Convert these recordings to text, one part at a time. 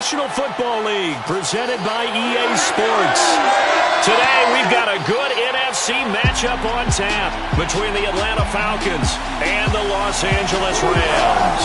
National Football League, presented by EA Sports. Today, we've got a good NFC matchup on tap between the Atlanta Falcons and the Los Angeles Rams.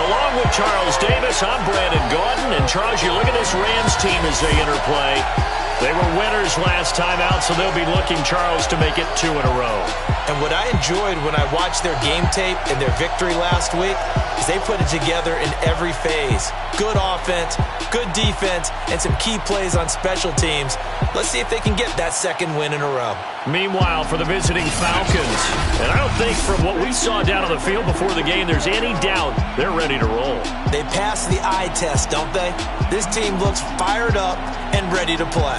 Along with Charles Davis, I'm Brandon Gaudin. And Charles, you look at this Rams team as they interplay. They were winners last time out, so they'll be looking, Charles, to make it 2 in a row. And what I enjoyed when I watched their game tape and their victory last week is they put it together in every phase. Good offense, good defense, and some key plays on special teams. Let's see if they can get that second win in a row. Meanwhile, for the visiting Falcons, and I don't think from what we saw down on the field before the game there's any doubt they're ready to roll. They pass the eye test, don't they? This team looks fired up and ready to play.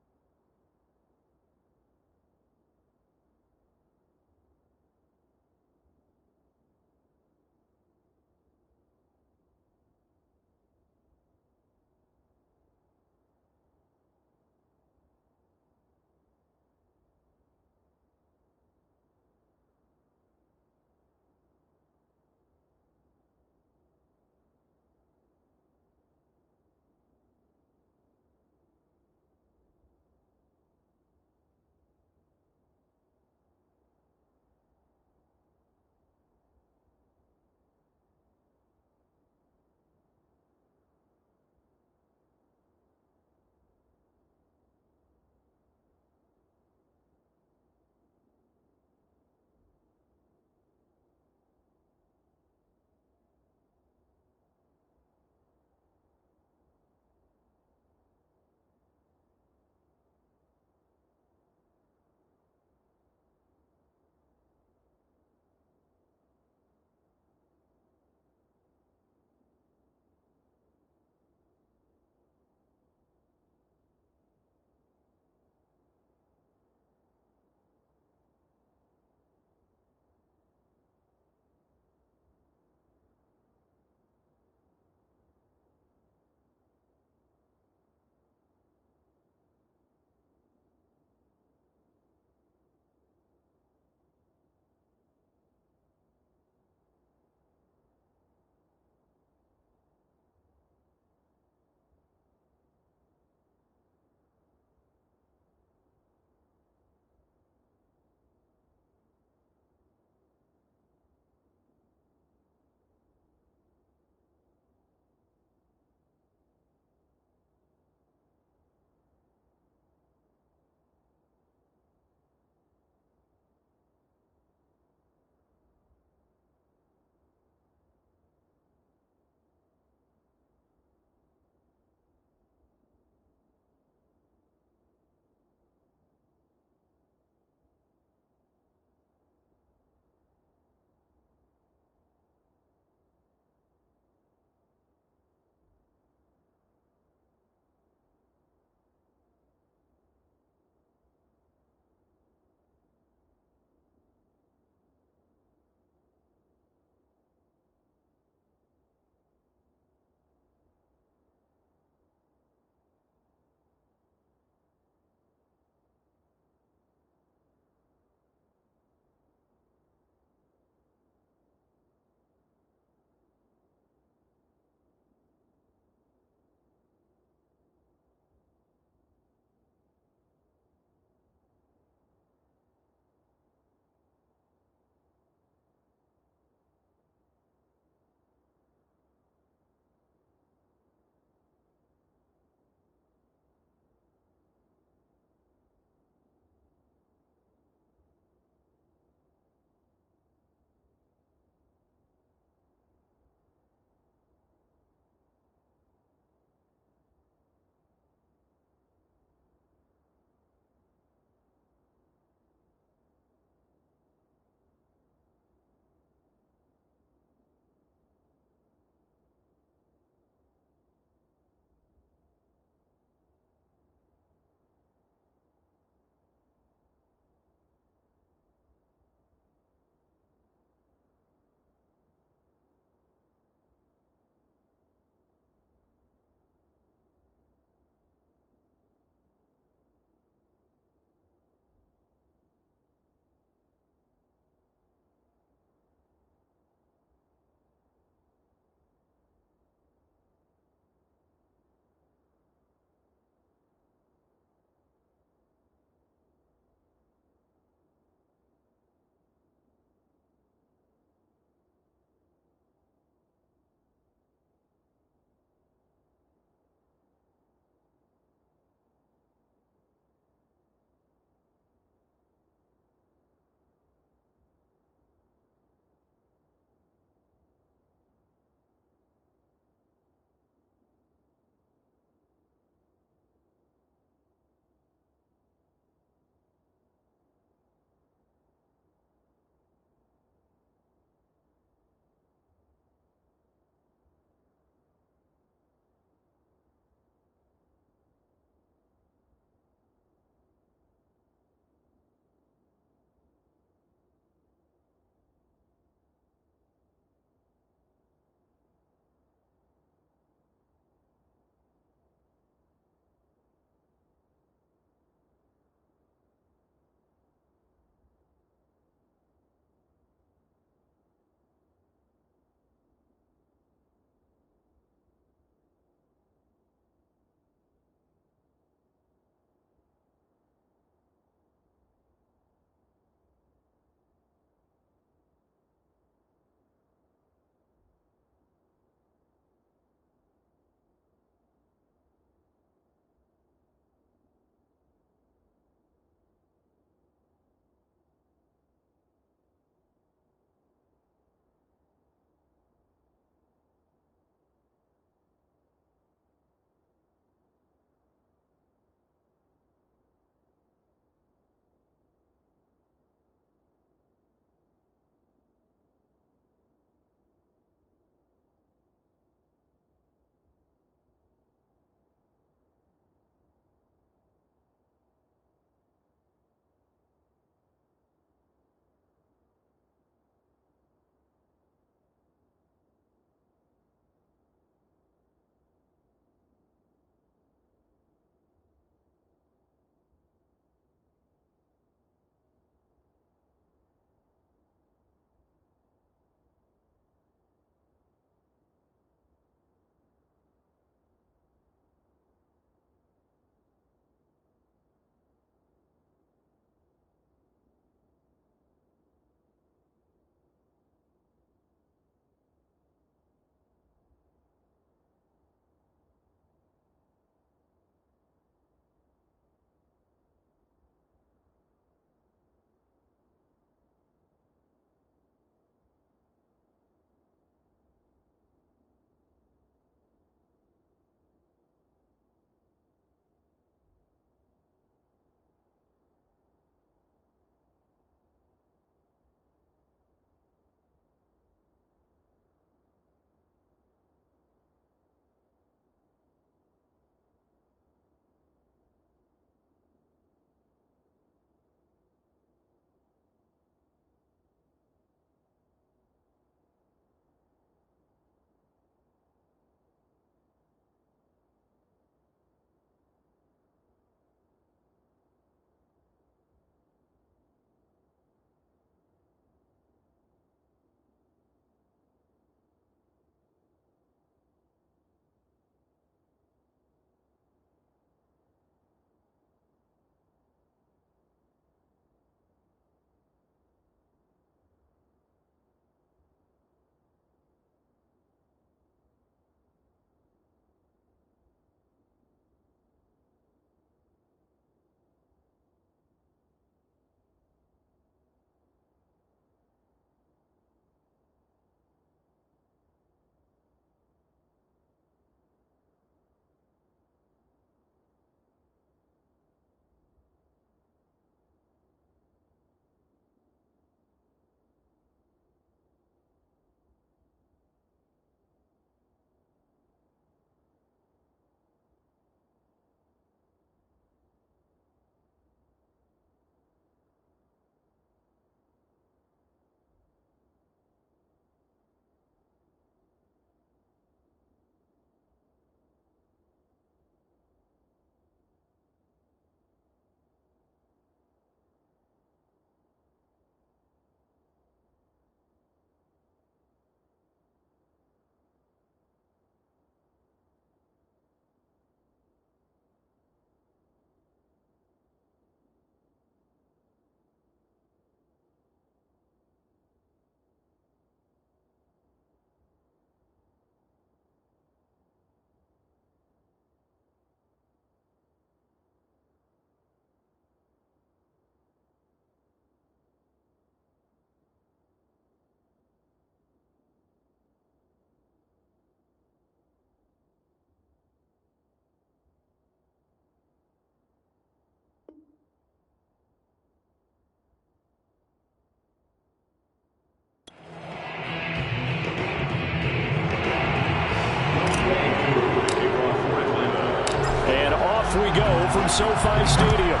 off we go from SoFi Stadium.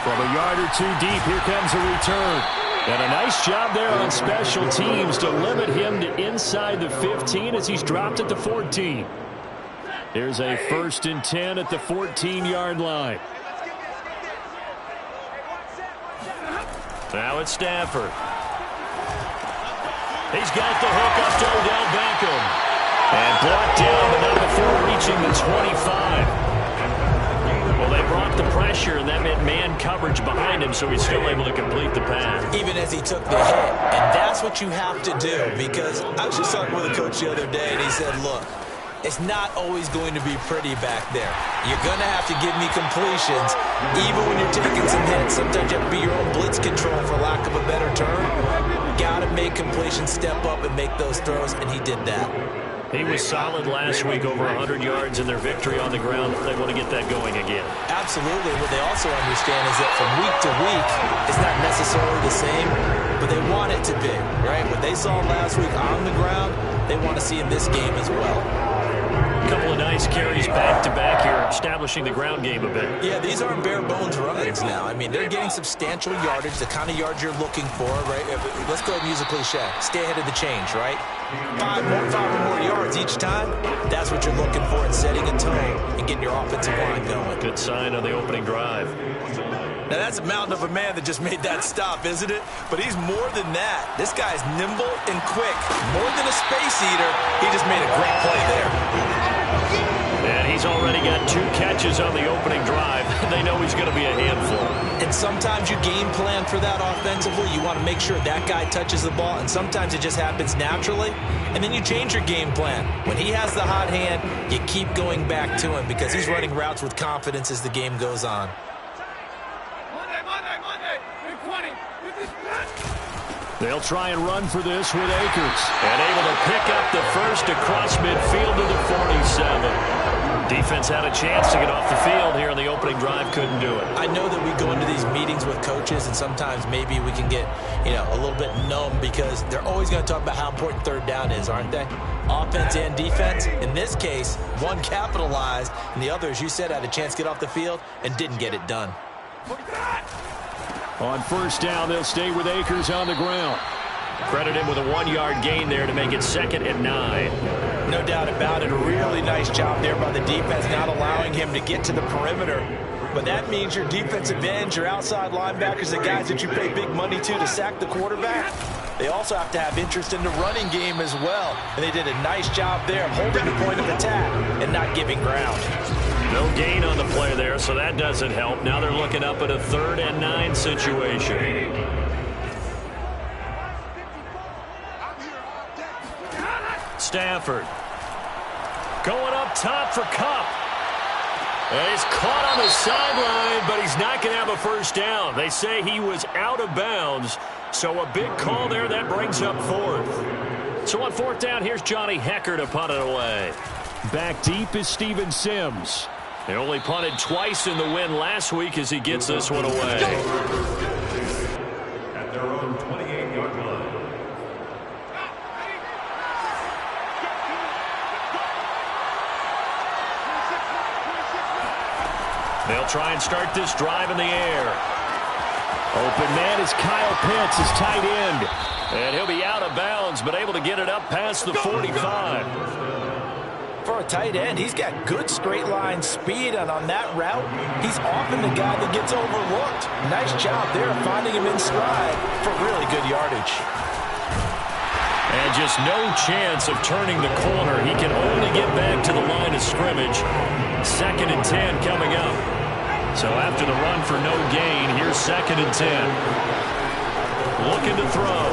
From a yard or two deep, here comes a return. And a nice job there on special teams to limit him to inside the 15 as he's dropped at the 14. Here's a 1st and 10 at the 14-yard line. Now it's Stafford. He's got the hook up to Odell Beckham. And blocked down, but not before reaching the 25. Well, they brought the pressure, and that meant man coverage behind him, so he's still able to complete the pass. Even as he took the hit. And that's what you have to do, because I was just talking with a coach the other day, and he said, look, it's not always going to be pretty back there. You're going to have to give me completions, even when you're taking some hits. Sometimes you have to be your own blitz control, for lack of a better term. Got to make completions, step up, and make those throws, and he did that. He was solid last week, over 100 yards in their victory on the ground. They want to get that going again. Absolutely. What they also understand is that from week to week, it's not necessarily the same, but they want it to be, right? What they saw last week on the ground, they want to see in this game as well. A couple of nice carries back-to-back here, establishing the ground game a bit. Yeah, these aren't bare-bones runs now. I mean, they're getting substantial yardage, the kind of yards you're looking for, right? Let's go ahead and use a cliche. Stay ahead of the change, right? Five or more yards each time, that's what you're looking for in setting a tone and getting your offensive line going. Good sign on the opening drive. Now, that's a mountain of a man that just made that stop, isn't it? But he's more than that. This guy's nimble and quick. More than a space eater, he just made a great play there. And he's already got 2 catches on the opening drive. They know he's going to be a handful. And sometimes you game plan for that offensively. You want to make sure that guy touches the ball, and sometimes it just happens naturally. And then you change your game plan. When he has the hot hand, you keep going back to him because he's running routes with confidence as the game goes on. They'll try and run for this with Akers. And able to pick up the first across midfield to the 47. Defense had a chance to get off the field here in the opening drive. Couldn't do it. I know that we go into these meetings with coaches, and sometimes maybe we can get, a little bit numb because they're always going to talk about how important third down is, aren't they? Offense and defense. In this case, one capitalized, and the other, as you said, had a chance to get off the field and didn't get it done. On first down, they'll stay with Akers on the ground. Credit him with a 1-yard gain there to make it 2nd and 9. No doubt about it. A really nice job there by the defense, not allowing him to get to the perimeter. But that means your defensive ends, your outside linebackers, the guys that you pay big money to sack the quarterback, they also have to have interest in the running game as well. And they did a nice job there of holding the point of attack and not giving ground. No gain on the play there, so that doesn't help. Now they're looking up at a 3rd and 9 situation. Stafford going up top for Kupp. And he's caught on the sideline, but he's not going to have a first down. They say he was out of bounds, so a big call there. That brings up 4th. So on 4th down, here's Johnny Hecker to punt it away. Back deep is Steven Sims. They only punted twice in the win last week as he gets this one away. At their own 28-yard line. They'll try and start this drive in the air. Open man is Kyle Pitts, his tight end. And he'll be out of bounds, but able to get it up past the 45. For a tight end, he's got good straight line speed, and on that route, he's often the guy that gets overlooked. Nice job there finding him in stride for really good yardage. And just no chance of turning the corner. He can only get back to the line of scrimmage. 2nd and 10 coming up. So after the run for no gain, here's 2nd and 10. Looking to throw.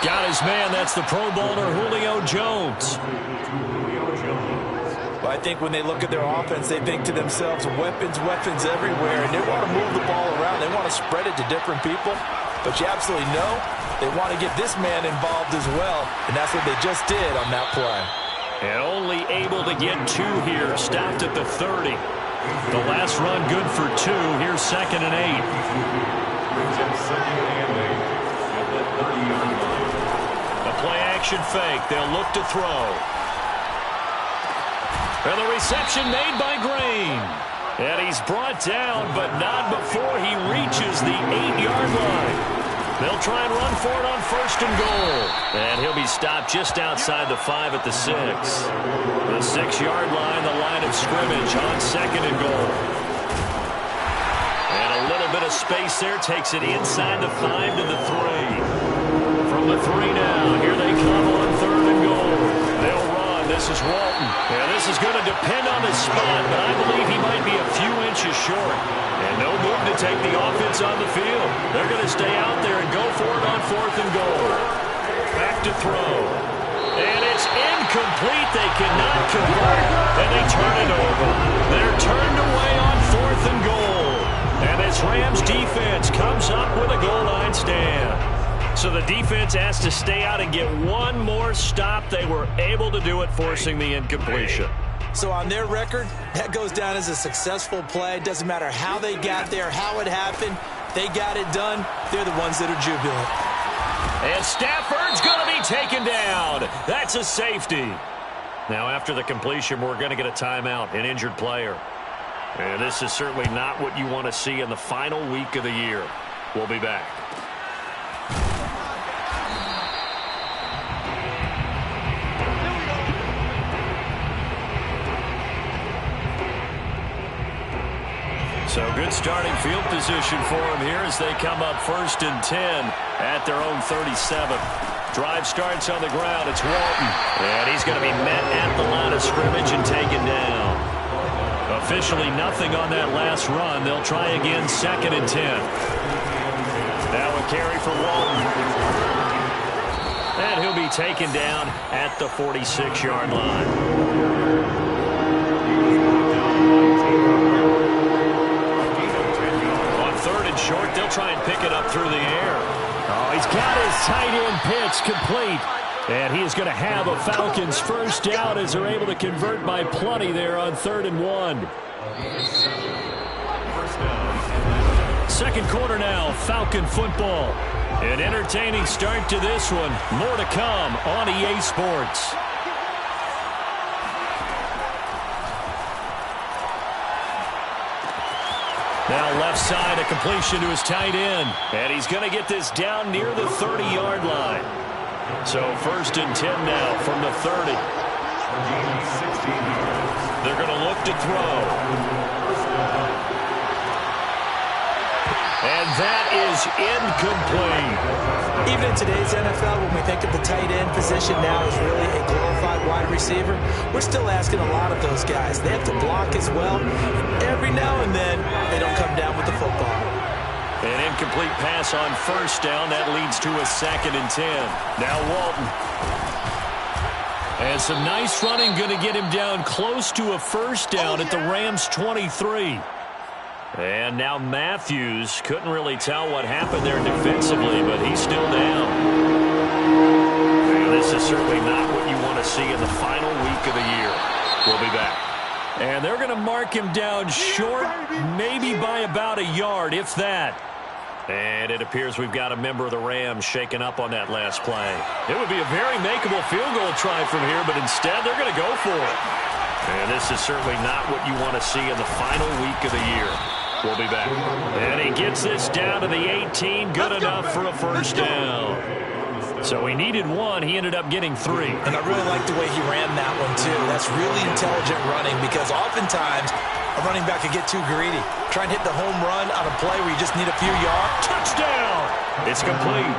Got his man. That's the Pro Bowler Julio Jones. Well, I think when they look at their offense, they think to themselves, weapons everywhere, and they want to move the ball around. They want to spread it to different people. But you absolutely know they want to get this man involved as well, and that's what they just did on that play. And only able to get 2 here. Stopped at the 30. The last run good for 2. Here's 2nd and 8. Formation fake. They'll look to throw. And the reception made by Green. And he's brought down, but not before he reaches the 8-yard line. They'll try and run for it on 1st and goal. And he'll be stopped just outside the 5 at the 6. The 6-yard line, the line of scrimmage on 2nd and goal. And a little bit of space there takes it inside the 5 to the 3. From the 3 now, here they come on 3rd and goal. They'll run. This is Walton. And this is going to depend on the spot, but I believe he might be a few inches short. And no move to take the offense on the field. They're going to stay out there and go for it on 4th and goal. Back to throw. And it's incomplete. They cannot convert. And they turn it over. They're turned away on 4th and goal. And this Rams defense comes up with a goal line stand. So the defense has to stay out and get one more stop. They were able to do it, forcing the incompletion. So on their record, that goes down as a successful play. Doesn't matter how they got there, how it happened. They got it done. They're the ones that are jubilant. And Stafford's going to be taken down. That's a safety. Now after the completion, we're going to get a timeout, an injured player. And this is certainly not what you want to see in the final week of the year. We'll be back. So good starting field position for him here as they come up 1st and 10 at their own 37. Drive starts on the ground. It's Walton. And he's going to be met at the line of scrimmage and taken down. Officially nothing on that last run. They'll try again 2nd and 10. Now a carry for Walton. And he'll be taken down at the 46-yard line. Short, they'll try and pick it up through the air. Oh, he's got his tight end pitch complete. And he is going to have a Falcons first down as they're able to convert by plenty there on 3rd and 1. Second quarter now, Falcon football. An entertaining start to this one. More to come on EA Sports. Now left side, a completion to his tight end. And he's going to get this down near the 30-yard line. So 1st and 10 now from the 30. They're going to look to throw. And that is incomplete. Even in today's NFL, when we think of the tight end position now as really a glorified wide receiver, we're still asking a lot of those guys. They have to block as well. Every now and then, they don't come down with the football. An incomplete pass on 1st down. That leads to a 2nd and 10. Now Walton. And some nice running going to get him down close to a 1st down at the Rams 23. And now Matthews couldn't really tell what happened there defensively, but he's still down. And this is certainly not what you want to see in the final week of the year. We'll be back. And they're going to mark him down short, maybe by about a yard, if that. And it appears we've got a member of the Rams shaken up on that last play. It would be a very makeable field goal try from here, but instead they're going to go for it. And this is certainly not what you want to see in the final week of the year. We'll be back. And he gets this down to the 18. Good enough for a first down. So he needed 1. He ended up getting 3. And I really like the way he ran that one, too. That's really intelligent running because oftentimes a running back can get too greedy. Try and hit the home run on a play where you just need a few yards. Touchdown! It's complete.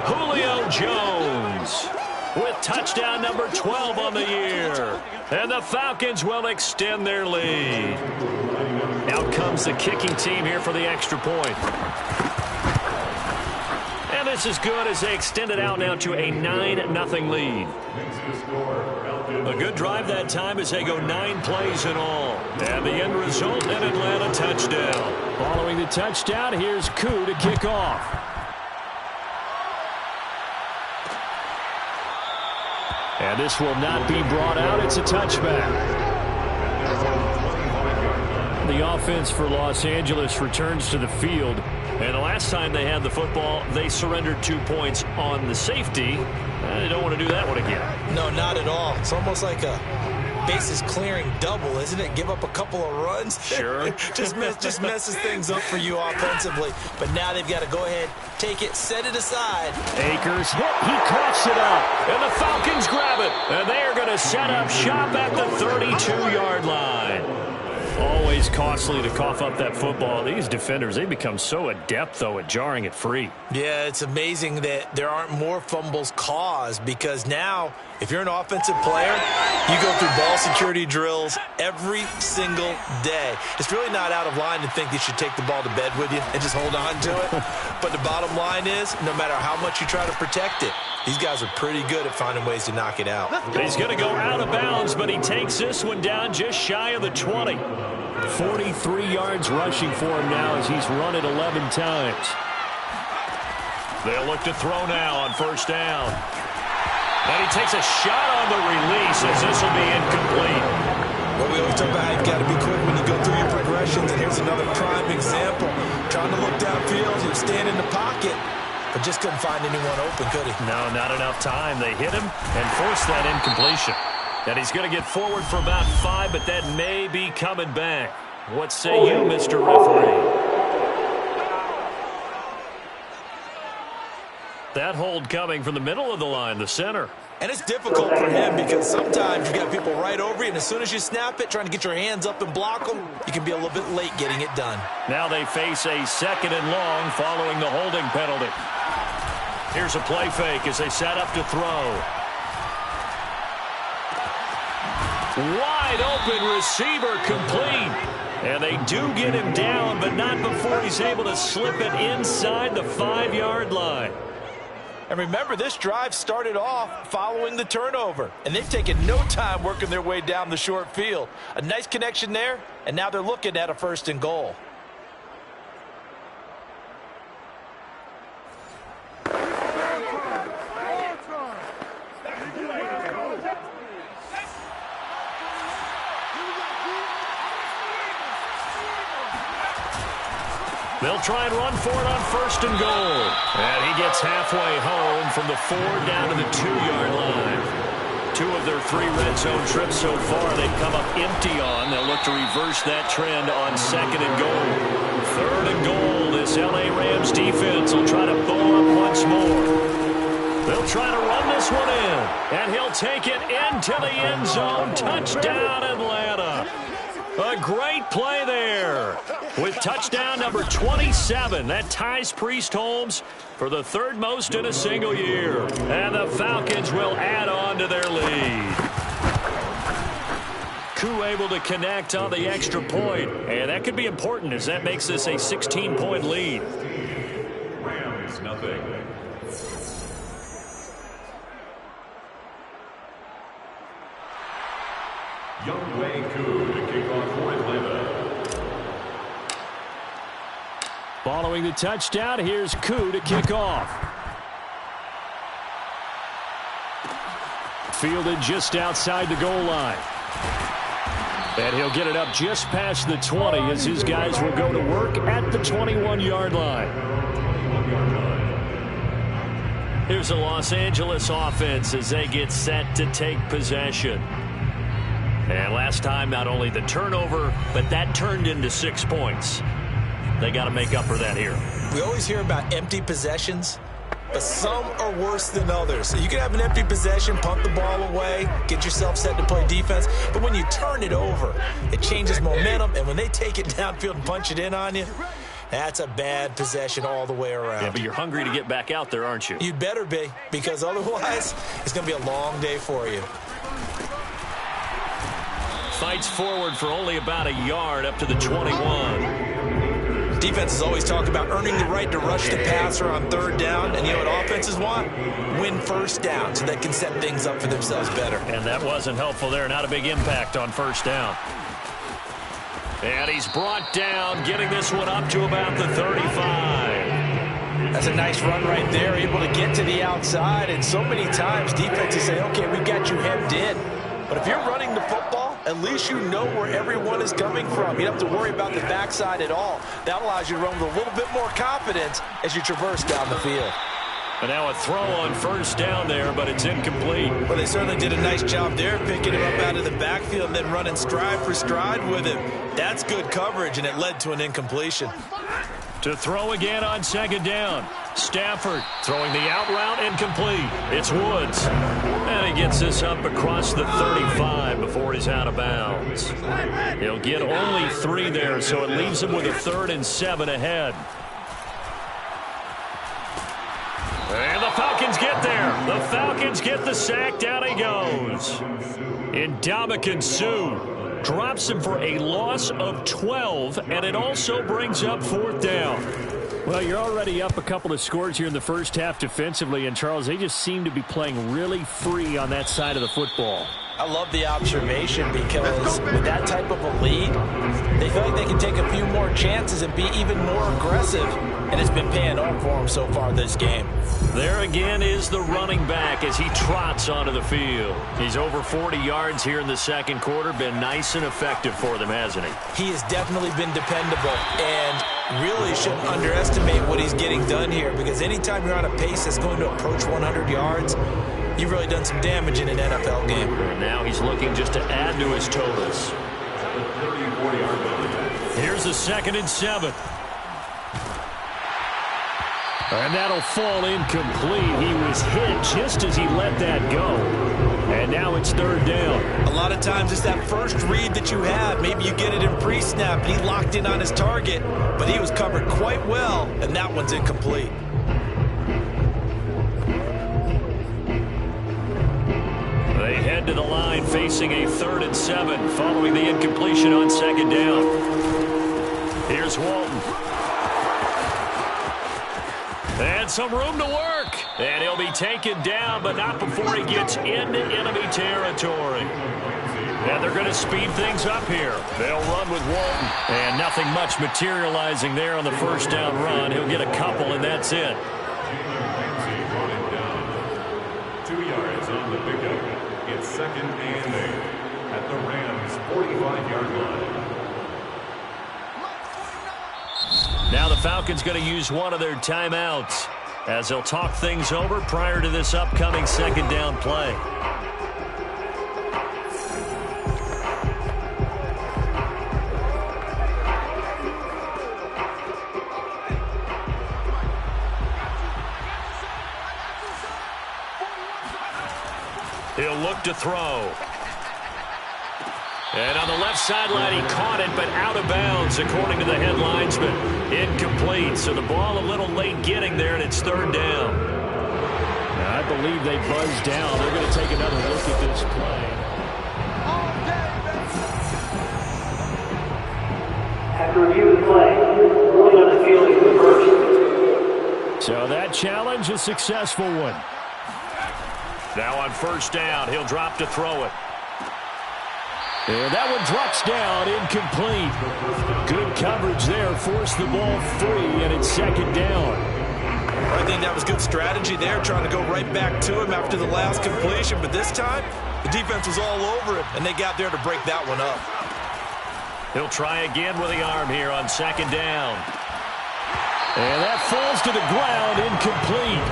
Julio Jones with touchdown number 12 on the year. And the Falcons will extend their lead. Out comes the kicking team here for the extra point. And this is good as they extend it out now to a 9-0 lead. A good drive that time as they go 9 plays in all. And the end result, an Atlanta touchdown. Following the touchdown, here's Koo to kick off. And this will not be brought out. It's a touchback. The offense for Los Angeles returns to the field. And the last time they had the football, they surrendered 2 points on the safety. They don't want to do that one again. No, not at all. It's almost like a bases clearing double, isn't it? Give up a couple of runs. Sure. just messes things up for you offensively. But now they've got to go ahead, take it, set it aside. Akers hit. He coughs it up. And the Falcons grab it. And they are going to set up shop at the 32-yard line. Always costly to cough up that football. These defenders, they become so adept, though, at jarring it free. Yeah, it's amazing that there aren't more fumbles caused, because now, if you're an offensive player, you go through ball security drills every single day. It's really not out of line to think you should take the ball to bed with you and just hold on to it. But the bottom line is, no matter how much you try to protect it, these guys are pretty good at finding ways to knock it out. He's going to go out of bounds, but he takes this one down just shy of the 20. 43 yards rushing for him now as he's run it 11 times. They'll look to throw now on first down. And he takes a shot on the release as this will be incomplete. Well, we always talk about how you've got to be quick when you go through your progressions, and here's another prime example. Trying to look downfield, he'll stand in the pocket, but just couldn't find anyone open, could he? No, not enough time. They hit him and forced that incompletion. And he's going to get forward for about 5, but that may be coming back. What say you, Mr. Referee? That hold coming from the middle of the line, the center. And it's difficult for him because sometimes you got people right over you, and as soon as you snap it, trying to get your hands up and block them, you can be a little bit late getting it done. Now they face a 2nd and long following the holding penalty. Here's a play fake as they set up to throw. Wide open receiver complete. And they do get him down, but not before he's able to slip it inside the 5-yard line. And remember, this drive started off following the turnover, and they've taken no time working their way down the short field. A nice connection there, and now they're looking at a 1st and goal. They'll try and run for it on 1st and goal. And he gets halfway home from the 4 down to the 2-yard line. 2 of their 3 red zone trips so far they've come up empty on. They'll look to reverse that trend on 2nd and goal. 3rd and goal. This L.A. Rams defense will try to bow up once more. They'll try to run this one in. And he'll take it into the end zone. Touchdown, Atlanta. A great play there with touchdown number 27. That ties Priest Holmes for the 3rd most in a single year. And the Falcons will add on to their lead. Koo able to connect on the extra point. And that could be important as that makes this a 16-point lead. Rams, nothing. Young Wei Koo to kick off for Atlanta. Following the touchdown, here's Koo to kick off. Fielded just outside the goal line. And he'll get it up just past the 20 as his guys will go to work at the 21-yard line. Here's the Los Angeles offense as they get set to take possession. And last time, not only the turnover, but that turned into 6 points. They got to make up for that here. We always hear about empty possessions, but some are worse than others. So you can have an empty possession, pump the ball away, get yourself set to play defense. But when you turn it over, it changes momentum. And when they take it downfield and punch it in on you, that's a bad possession all the way around. Yeah, but you're hungry to get back out there, aren't you? You'd better be, because otherwise it's going to be a long day for you. Fights forward for only about a yard up to the 21. Defenses always talk about earning the right to rush the passer on 3rd down. And you know what offenses want? Win 1st down so they can set things up for themselves better. And that wasn't helpful there. Not a big impact on 1st down. And he's brought down, getting this one up to about the 35. That's a nice run right there, able to get to the outside. And so many times defenses say, okay, we've got you hemmed in. But if you're running the football, at least you know where everyone is coming from. You don't have to worry about the backside at all. That allows you to run with a little bit more confidence as you traverse down the field. And now a throw on first down there, but it's incomplete. Well, they certainly did a nice job there, picking him up out of the backfield and then running stride for stride with him. That's good coverage, and it led to an incompletion. To throw again on second down. Stafford throwing the out route, incomplete. It's Woods. And he gets this up across the 35 before he's out of bounds. He'll get only 3 there, so it leaves him with a 3rd and 7 ahead. And the Falcons get there. The Falcons get the sack. Down he goes. Ndamukong Suh drops him for a loss of 12, and it also brings up 4th down. Well, you're already up a couple of scores here in the first half defensively, and Charles, they just seem to be playing really free on that side of the football. I love the observation because with that type of a lead, they feel like they can take a few more chances and be even more aggressive, and it's been paying off for them so far this game. There again is the running back as he trots onto the field. He's over 40 yards here in the second quarter. Been nice and effective for them, hasn't he? He has definitely been dependable, and really shouldn't underestimate what he's getting done here, because anytime you're on a pace that's going to approach 100 yards, you've really done some damage in an NFL game. And now he's looking just to add to his totals. Here's the 2nd and 7. And that'll fall incomplete. He was hit just as he let that go. And now it's 3rd down. A lot of times it's that first read that you have. Maybe you get it in pre-snap. He locked in on his target, but he was covered quite well, and that one's incomplete. They head to the line facing a 3rd and 7 following the incompletion on 2nd down. Here's Walton. And some room to work. And he'll be taken down, but not before he gets into enemy territory. And they're going to speed things up here. They'll run with Walton. And nothing much materializing there on the first down run. He'll get a couple, and that's it. 2 yards on the pickup. It's 2nd and 8 at the Rams' 45-yard line. Now the Falcons going to use one of their timeouts as they'll talk things over prior to this upcoming 2nd down play. He'll look to throw. And on the left sideline, he caught it, but out of bounds, according to the headlines, but incomplete. So the ball a little late getting there, and it's 3rd down. Now, I believe they buzzed down. They're going to take another look at this play. After review of the play, ruling on the field is reversed. So that challenge, a successful one. Now on first down, he'll drop to throw it. And that one drops down, incomplete. Good coverage there, forced the ball free, and it's 2nd down. I think that was good strategy there, trying to go right back to him after the last completion. But this time, the defense was all over him, and they got there to break that one up. He'll try again with the arm here on 2nd down. And that falls to the ground, incomplete.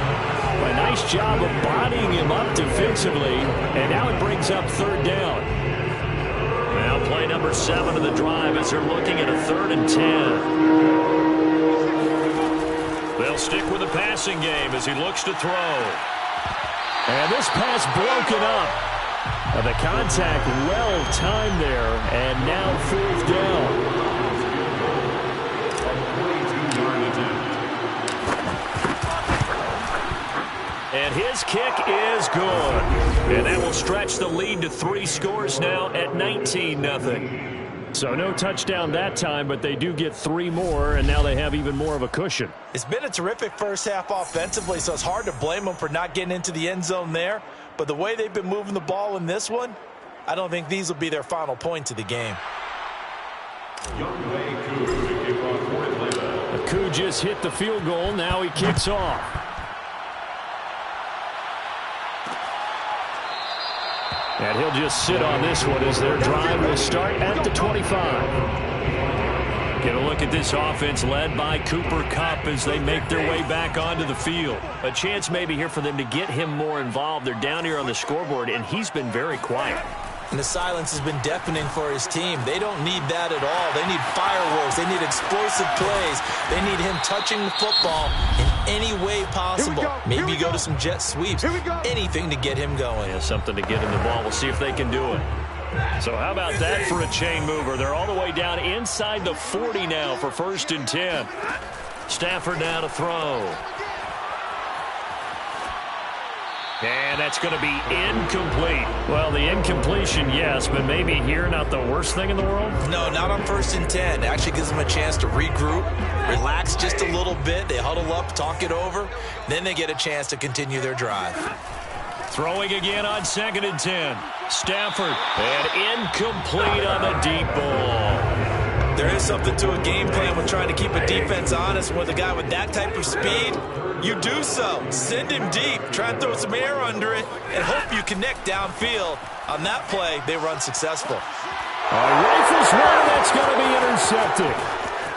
A nice job of bodying him up defensively, and now it brings up 3rd down. Now play number 7 of the drive as they're looking at a 3rd and 10. They'll stick with the passing game as he looks to throw. And this pass broken up. The contact well timed there, and now 4th down. And his kick is good. And that will stretch the lead to 3 scores now at 19-0. So no touchdown that time, but they do get 3 more, and now they have even more of a cushion. It's been a terrific first half offensively, so it's hard to blame them for not getting into the end zone there. But the way they've been moving the ball in this one, I don't think these will be their final points of the game. Koo just hit the field goal. Now he kicks off. And he'll just sit on this one as their drive will start at the 25. Get a look at this offense led by Cooper Kupp as they make their way back onto the field. A chance maybe here for them to get him more involved. They're down here on the scoreboard, and he's been very quiet. And the silence has been deafening for his team. They don't need that at all. They need fireworks. They need explosive plays. They need him touching the football in any way possible. Maybe go to some jet sweeps. Anything to get him going. Yeah, something to get him the ball. We'll see if they can do it. So how about that for a chain mover? They're all the way down inside the 40 now for 1st and 10. Stafford now to throw. And that's going to be incomplete. Well, the incompletion, yes, but maybe here not the worst thing in the world? No, not on 1st and 10. It actually gives them a chance to regroup, relax just a little bit. They huddle up, talk it over. Then they get a chance to continue their drive. Throwing again on 2nd and 10. Stafford, and incomplete on the deep ball. There is something to a game plan with trying to keep a defense honest. With a guy with that type of speed, you do so. Send him deep. Try and throw some air under it and hope you connect downfield. On that play, they were unsuccessful. Rifles one, that's going to be intercepted.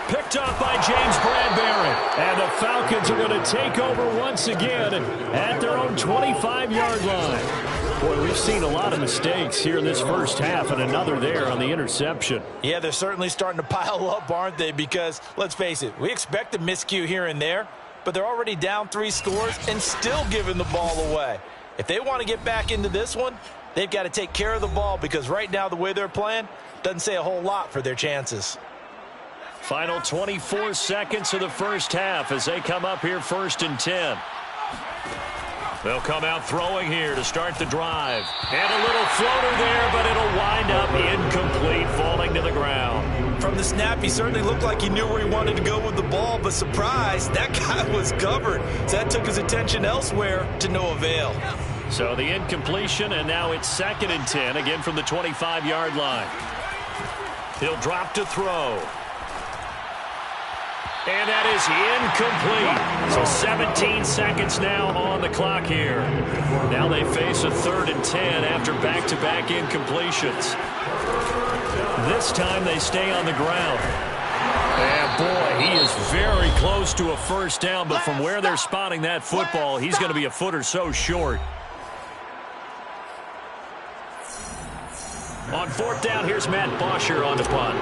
Picked off by James Bradbury. And the Falcons are going to take over once again at their own 25-yard line. Boy, we've seen a lot of mistakes here in this first half, and another there on the interception. Yeah, they're certainly starting to pile up, aren't they? Because, let's face it, we expect a miscue here and there, but they're already down 3 scores and still giving the ball away. If they want to get back into this one, they've got to take care of the ball, because right now the way they're playing doesn't say a whole lot for their chances. Final 24 seconds of the first half as they come up here 1st and 10. They'll come out throwing here to start the drive. And a little floater there, but it'll wind up incomplete, falling to the ground. From the snap, he certainly looked like he knew where he wanted to go with the ball, but surprise, that guy was covered. So that took his attention elsewhere to no avail. So the incompletion, and now it's 2nd and 10, again from the 25-yard line. He'll drop to throw. And that is incomplete. So 17 seconds now on the clock here. Now they face a 3rd and 10 after back-to-back incompletions. This time they stay on the ground. And boy, he is very close to a first down, but from where they're spotting that football, he's going to be a foot or so short. On 4th down, here's Matt Bosher on the punt.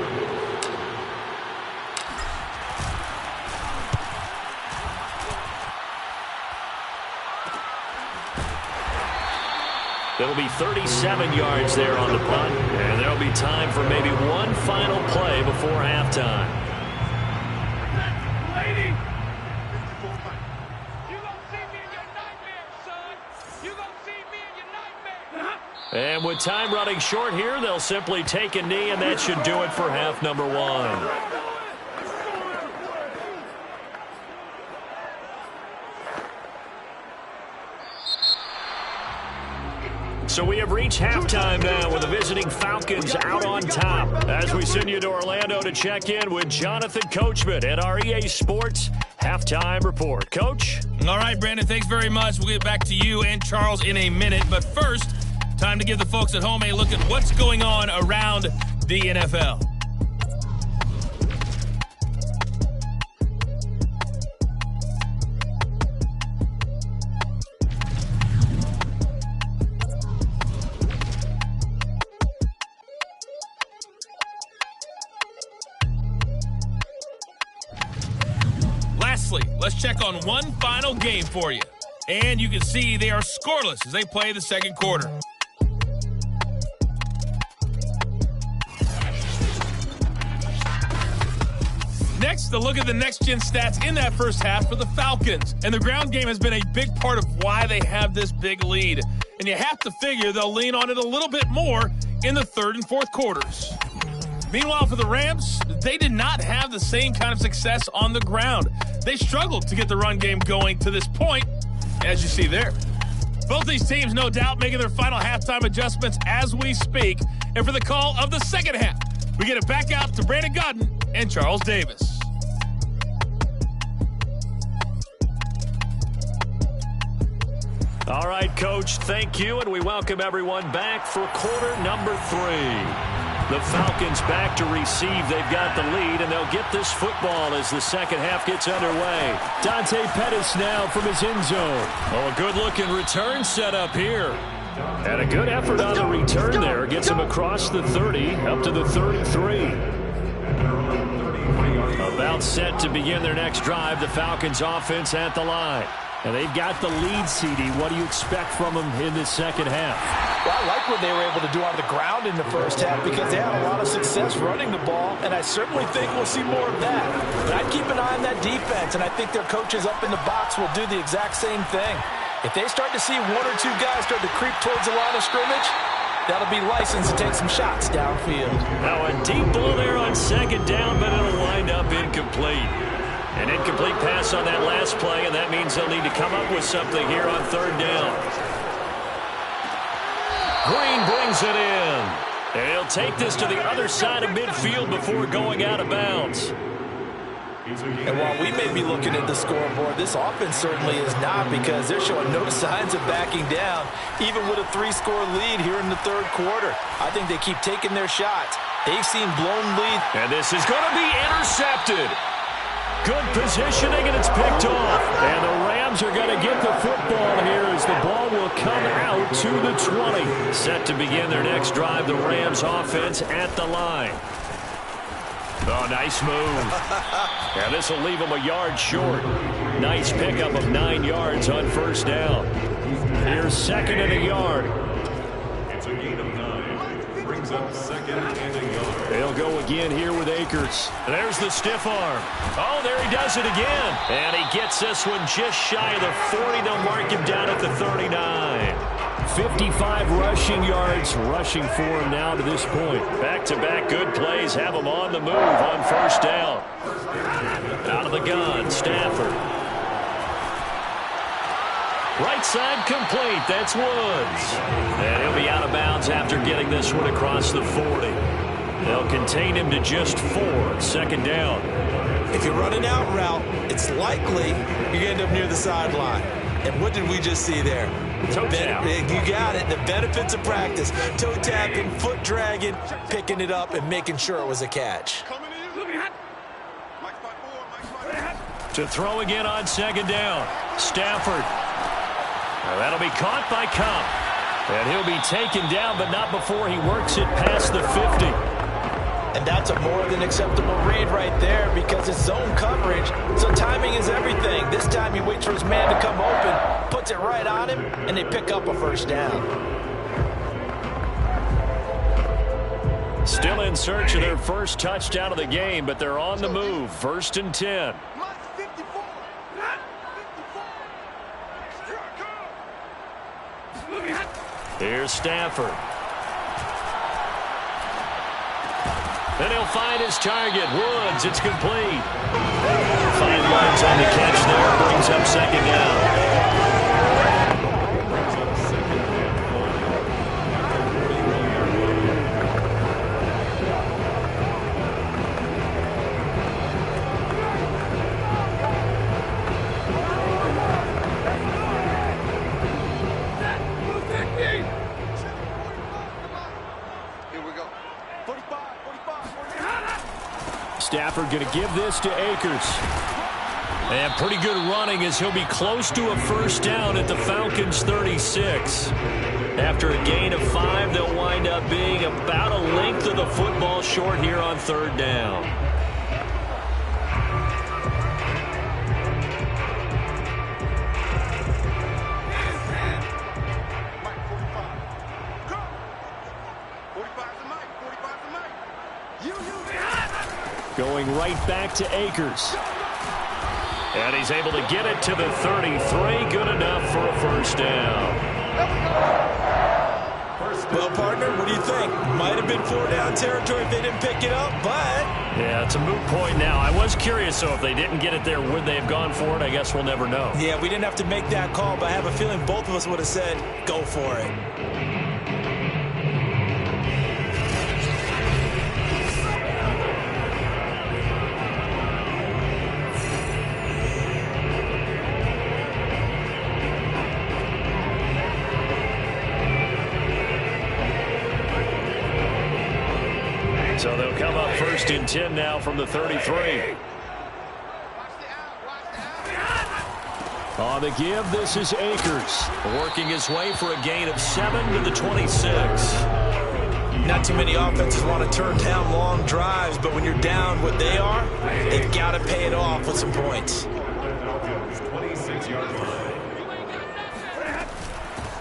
It'll be 37 yards there on the punt, and there'll be time for maybe one final play before halftime. And with time running short here, they'll simply take a knee, and that should do it for half number 1. So we have reached halftime now with the visiting Falcons out on top. As we send you to Orlando to check in with Jonathan Coachman at our EA Sports Halftime Report. Coach? All right, Brandon, thanks very much. We'll get back to you and Charles in a minute. But first, time to give the folks at home a look at what's going on around the NFL. Let's check on one final game for you. And you can see they are scoreless as they play the second quarter. Next, a look at the next-gen stats in that first half for the Falcons. And the ground game has been a big part of why they have this big lead. And you have to figure they'll lean on it a little bit more in the 3rd and 4th quarters. Meanwhile, for the Rams, they did not have the same kind of success on the ground. They struggled to get the run game going to this point, as you see there. Both these teams, no doubt, making their final halftime adjustments as we speak. And for the call of the second half, we get it back out to Brandon Godden and Charles Davis. All right, Coach, thank you, and we welcome everyone back for quarter number 3. The Falcons back to receive. They've got the lead, and they'll get this football as the second half gets underway. Dante Pettis now from his end zone. Oh, a good-looking return set up here. And a good effort on the return there. Gets him across the 30, up to the 33. About set to begin their next drive. The Falcons offense at the line. And they've got the lead, CD. What do you expect from them in this second half? Well, I like what they were able to do on the ground in the first half because they had a lot of success running the ball, and I certainly think we'll see more of that. But I'd keep an eye on that defense, and I think their coaches up in the box will do the exact same thing. If they start to see one or two guys start to creep towards the line of scrimmage, that'll be licensed to take some shots downfield. Now a deep ball there on second down, but it'll wind up incomplete. An incomplete pass on that last play, and that means they'll need to come up with something here on third down. Green brings it in. And he'll take this to the other side of midfield before going out of bounds. And while we may be looking at the scoreboard, this offense certainly is not because they're showing no signs of backing down, even with a 3-score lead here in the third quarter. I think they keep taking their shots. They've seen blown leads. And this is going to be intercepted. Good positioning, and it's picked off. And the Rams are going to get the football here as the ball will come out to the 20. Set to begin their next drive, the Rams offense at the line. Oh, nice move. And this will leave them a yard short. Nice pickup of 9 yards on first down. Here's second and a yard. It's a gain of 9. Brings up second and a yard. They'll go again here with Akers. There's the stiff arm. Oh, there he does it again. And he gets this one just shy of the 40. They'll mark him down at the 39. 55 rushing yards rushing for him now to this point. Back-to-back good plays have him on the move on first down. Out of the gun, Stafford. Right side complete. That's Woods. And he'll be out of bounds after getting this one across the 40. They'll contain him to just 4. Second down. If you run an out route, it's likely you end up near the sideline. And what did we just see there? Toe tap. You got it. The benefits of practice. Toe tapping, foot dragging, picking it up, and making sure it was a catch. To throw again on second down. Stafford. Now that'll be caught by Cup. And he'll be taken down, but not before he works it past the 50. And that's a more than acceptable read right there because it's zone coverage, so timing is everything. This time he waits for his man to come open, puts it right on him, and they pick up a first down. Still in search of their first touchdown of the game, but they're on the move. First and 10. Here's Stafford. Then he'll find his target. Woods, it's complete. 5 yards on the catch there. Brings up second down. Stafford going to give this to Akers. And pretty good running as he'll be close to a first down at the Falcons' 36. After a gain of 5, they'll wind up being about a length of the football short here on third down. Going right back to Akers. And he's able to get it to the 33. Good enough for a first down. Well, partner, what do you think? Might have been 4-down territory if they didn't pick it up, but... Yeah, it's a moot point now. I was curious, so if they didn't get it there, would they have gone for it? I guess we'll never know. Yeah, we didn't have to make that call, but I have a feeling both of us would have said, go for it. So they'll come up 1st and 10 now from the 33. On the give, this is Akers, working his way for a gain of 7 to the 26. Not too many offenses want to turn down long drives, but when you're down what they are, they've got to pay it off with some points. 26-yard line.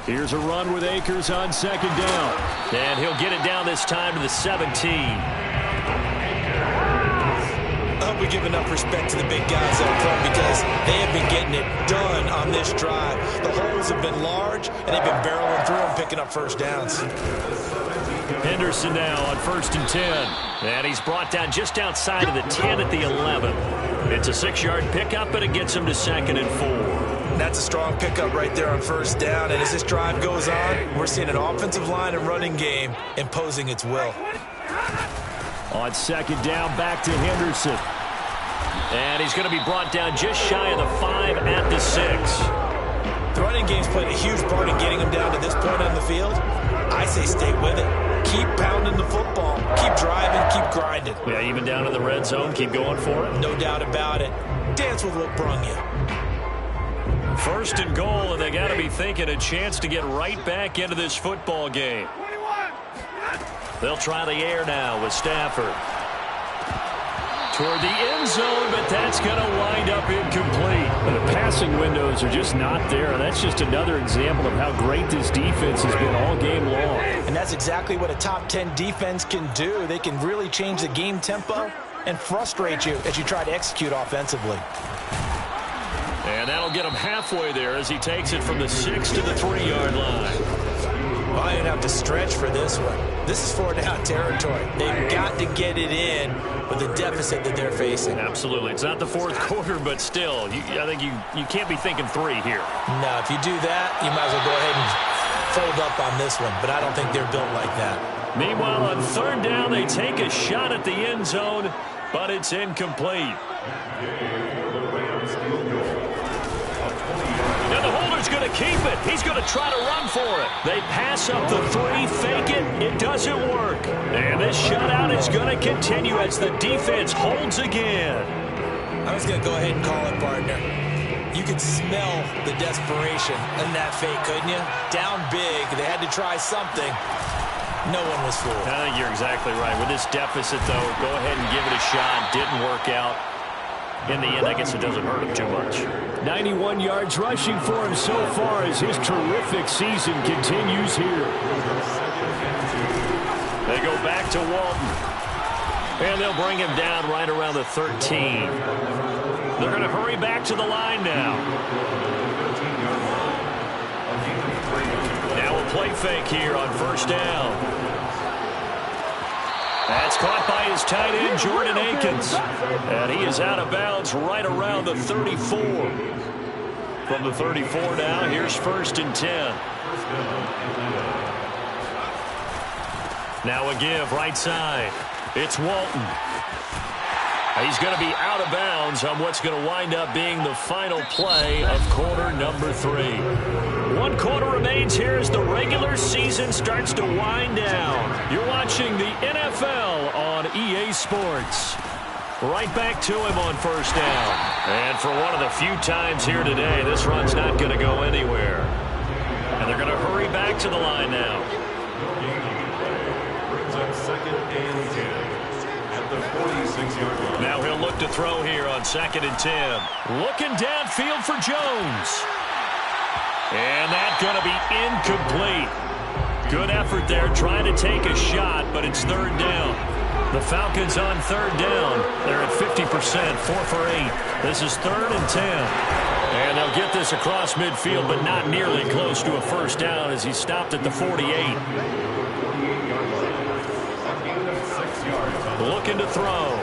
Here's a run with Akers on 2nd down. And he'll get it down this time to the 17. I hope we give enough respect to the big guys up front because they have been getting it done on this drive. The holes have been large, and they've been barreling through them, picking up first downs. Henderson now on 1st and 10. And he's brought down just outside of the 10 at the 11. It's a 6-yard pickup, but it gets him to 2nd and 4. That's a strong pickup right there on 1st down. And as this drive goes on, we're seeing an offensive line and running game imposing its will. On 2nd down, back to Henderson. And he's going to be brought down just shy of the 5 at the 6. The running game's played a huge part in getting him down to this point on the field. I say stay with it. Keep pounding the football. Keep driving. Keep grinding. Yeah, even down in the red zone, keep going for it. No doubt about it. Dance with what brung you. 1st and goal, and they got to be thinking a chance to get right back into this football game. They'll try the air now with Stafford. Toward the end zone, but that's going to wind up incomplete. The passing windows are just not there. That's just another example of how great this defense has been all game long. And that's exactly what a top 10 defense can do. They can really change the game tempo and frustrate you as you try to execute offensively. And that'll get him halfway there as he takes it from the 6 to the 3-yard line. Well, I didn't have to stretch for this one. This is 4-down territory. They've got to get it in with the deficit that they're facing. Absolutely. It's not the 4th quarter, but still, I think you can't be thinking 3 here. No, if you do that, you might as well go ahead and fold up on this one, but I don't think they're built like that. Meanwhile, on 3rd down, they take a shot at the end zone, but it's incomplete. And the holder's going to keep it. He's going to try to run for it. They pass up the 3, fake it. It doesn't work. And this shutout is going to continue as the defense holds again. I was going to go ahead and call it, partner. You could smell the desperation in that fake, couldn't you? Down big. They had to try something. No one was fooled. I think you're exactly right. With this deficit, though, go ahead and give it a shot. Didn't work out. In the end, I guess it doesn't hurt him too much. 91 yards rushing for him so far as his terrific season continues here. They go back to Walton. And they'll bring him down right around the 13. They're going to hurry back to the line now. Now a play fake here on 1st down. That's caught by his tight end, Jordan Akins. And he is out of bounds right around the 34. From the 34 now, here's 1st and 10. Now a give right side. It's Walton. He's going to be out of bounds on what's going to wind up being the final play of quarter number 3. 1 quarter remains here as the regular season starts to wind down. You're watching the NFL on EA Sports. Right back to him on 1st down. And for one of the few times here today, this run's not going to go anywhere. And they're going to hurry back to the line now. Brings up 2nd and 10 at the 46-yard line. Now he'll look to throw here on 2nd and 10. Looking downfield for Jones. And that's going to be incomplete. Good effort there trying to take a shot, but it's 3rd down. The Falcons on 3rd down. They're at 50%, 4 for 8. This is 3rd and 10. And they'll get this across midfield, but not nearly close to a 1st down as he stopped at the 48. Looking to throw.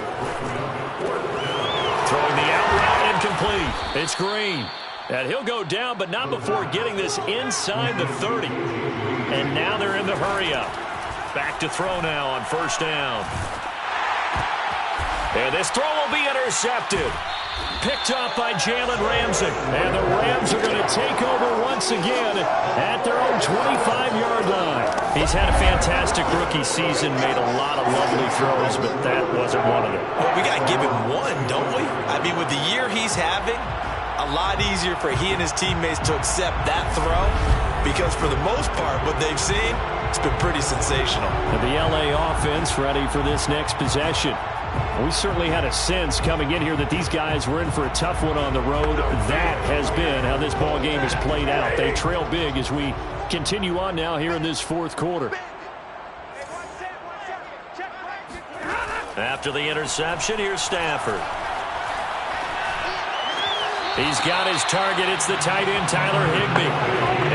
Throwing the out route incomplete. It's Green. And he'll go down, but not before getting this inside the 30. And now they're in the hurry-up. Back to throw now on 1st down. And this throw will be intercepted. Picked up by Jalen Ramsey. And the Rams are going to take over once again at their own 25-yard line. He's had a fantastic rookie season, made a lot of lovely throws, but that wasn't one of them. Well, we got to give him one, don't we? I mean, with the year he's having, a lot easier for he and his teammates to accept that throw because for the most part, what they've seen, it's been pretty sensational. And the LA offense ready for this next possession. We certainly had a sense coming in here that these guys were in for a tough one on the road. That has been how this ball game has played out. They trail big as we continue on now here in this fourth quarter. After the interception, here's Stafford. He's got his target. It's the tight end, Tyler Higbee.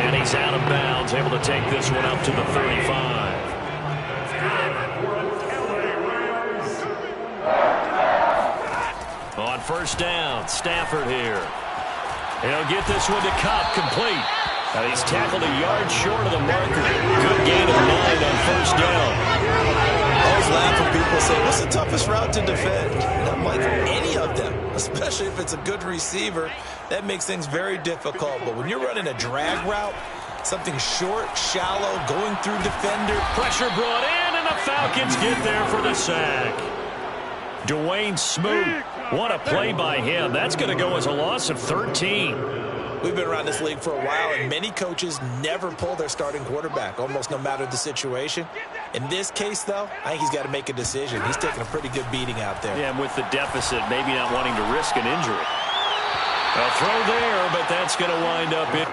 And he's out of bounds, able to take this one up to the 35. On first down, Stafford here. He'll get this one to Cup, complete. He's tackled a yard short of the marker. Good gain of 9 on first down. I always laugh when people say, what's the toughest route to defend? And I'm like, any of them, especially if it's a good receiver. That makes things very difficult. But when you're running a drag route, something short, shallow, going through defender. Pressure brought in, and the Falcons get there for the sack. Dwayne Smoot, what a play by him. That's going to go as a loss of 13. We've been around this league for a while, and many coaches never pull their starting quarterback, almost no matter the situation. In this case, though, I think he's got to make a decision. He's taking a pretty good beating out there. Yeah, and with the deficit, maybe not wanting to risk an injury. A throw there, but that's going to wind up in.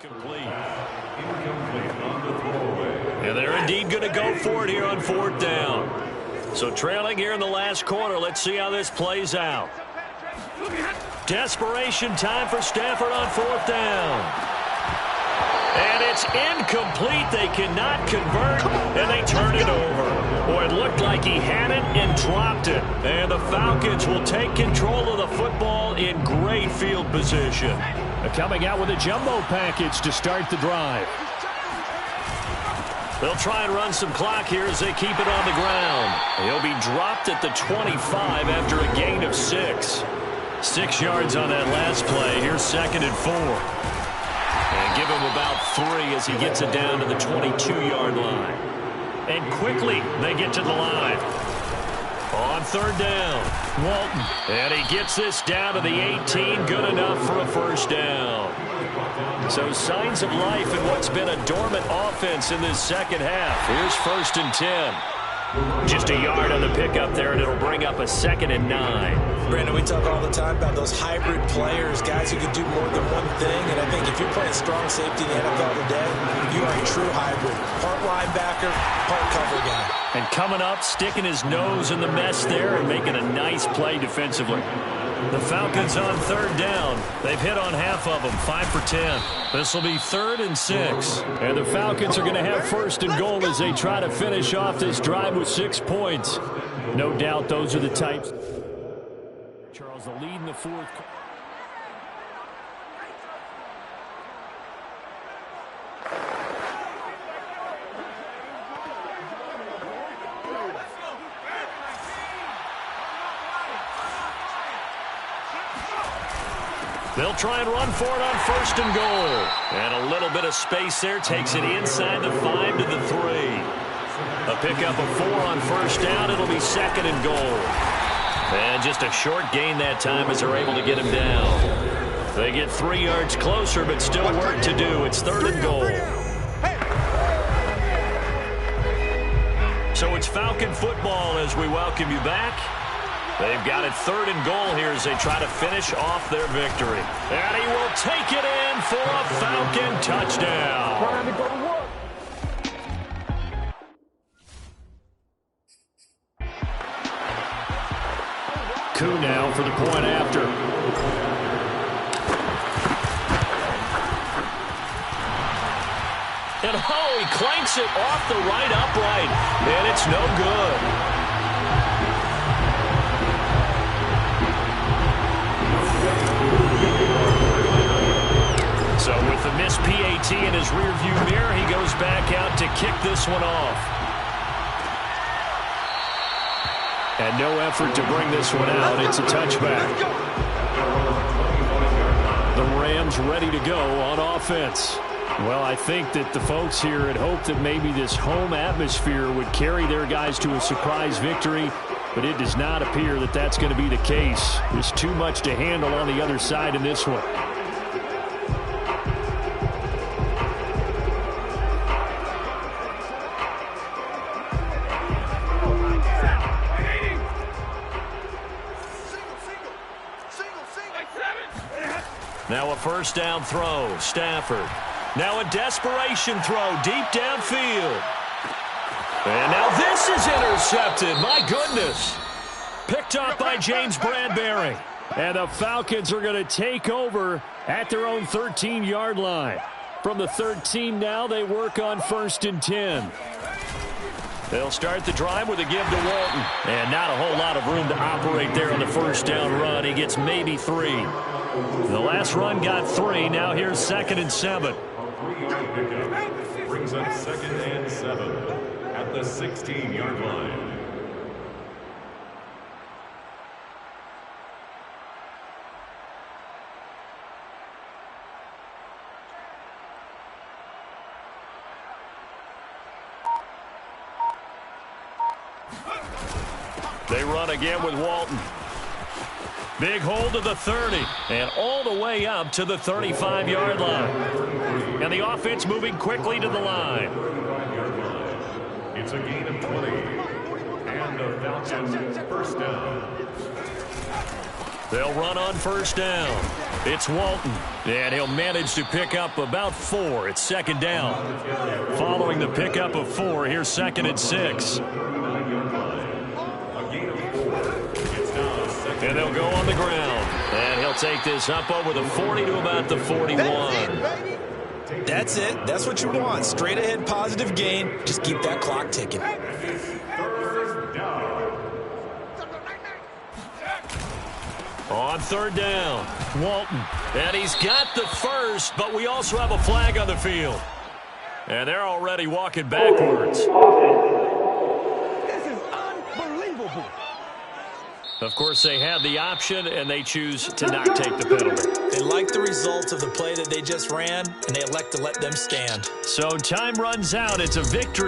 Complete. And they're indeed going to go for it here on fourth down. So trailing here in the last quarter. Let's see how this plays out. Desperation time for Stafford on fourth down. And it's incomplete. They cannot convert, and they turn it over. Boy, it looked like he had it and dropped it. And the Falcons will take control of the football in great field position. Coming out with a jumbo package to start the drive. They'll try and run some clock here as they keep it on the ground. He'll be dropped at the 25 after a gain of 6. 6 yards on that last play. Here's 2nd and 4. And give him about 3 as he gets it down to the 22-yard line. And quickly they get to the line. On third down, Walton. And he gets this down to the 18. Good enough for a first down. So signs of life in what's been a dormant offense in this second half. Here's 1st and 10. Just a yard on the pickup there, and it'll bring up a 2nd and 9. Brandon, we talk all the time about those hybrid players, guys who can do more than one thing. And I think if you're playing strong safety in the NFL today, you are a true hybrid. Part linebacker, part cover guy. And coming up, sticking his nose in the mess there and making a nice play defensively. The Falcons on third down. They've hit on half of them, 5 for 10. This will be 3rd and 6. And the Falcons are going to have 1st and goal as they try to finish off this drive with 6 points. No doubt those are the types. Charles, the lead in the fourth. They'll try and run for it on 1st and goal. And a little bit of space there takes it inside the 5 to the 3. A pick up a 4 on first down. It'll be 2nd and goal. And just a short gain that time as they're able to get him down. They get 3 yards closer, but still work to do. It's 3rd and goal. So it's Falcon football as we welcome you back. They've got it 3rd and goal here as they try to finish off their victory. And he will take it in for a Falcon touchdown. Koo now for the point after. And he clanks it off the right upright. And it's no good. So with the missed PAT in his rearview mirror, he goes back out to kick this one off. And no effort to bring this one out. It's a touchback. The Rams ready to go on offense. Well, I think that the folks here had hoped that maybe this home atmosphere would carry their guys to a surprise victory, but it does not appear that that's going to be the case. There's too much to handle on the other side in this one. Now a first down throw, Stafford. Now a desperation throw deep downfield. And now this is intercepted. My goodness. Picked up by James Bradbury. And the Falcons are going to take over at their own 13-yard line. From the 13 now, they work on 1st and 10. They'll start the drive with a give to Walton. And not a whole lot of room to operate there on the first down run. He gets maybe 3. The last run got 3. Now here's 2nd and 7. A 3-yard pickup brings up 2nd and 7 at the 16-yard line. They run again with Walton. Big hold to the 30 and all the way up to the 35-yard line. And the offense moving quickly to the line. It's a gain of 20. And the Falcons first down. They'll run on first down. It's Walton. And he'll manage to pick up about 4. It's 2nd down. Following the pickup of 4, here's 2nd and 6. And they'll go on the ground. And he'll take this up over the 40 to about the 41. That's it. That's what you want. Straight ahead positive gain. Just keep that clock ticking. On 3rd down, Walton. And he's got the first, but we also have a flag on the field. And they're already walking backwards. This is unbelievable. Of course, they had the option, and they choose to not take the penalty. They like the results of the play that they just ran, and they elect to let them stand. So time runs out. It's a victory.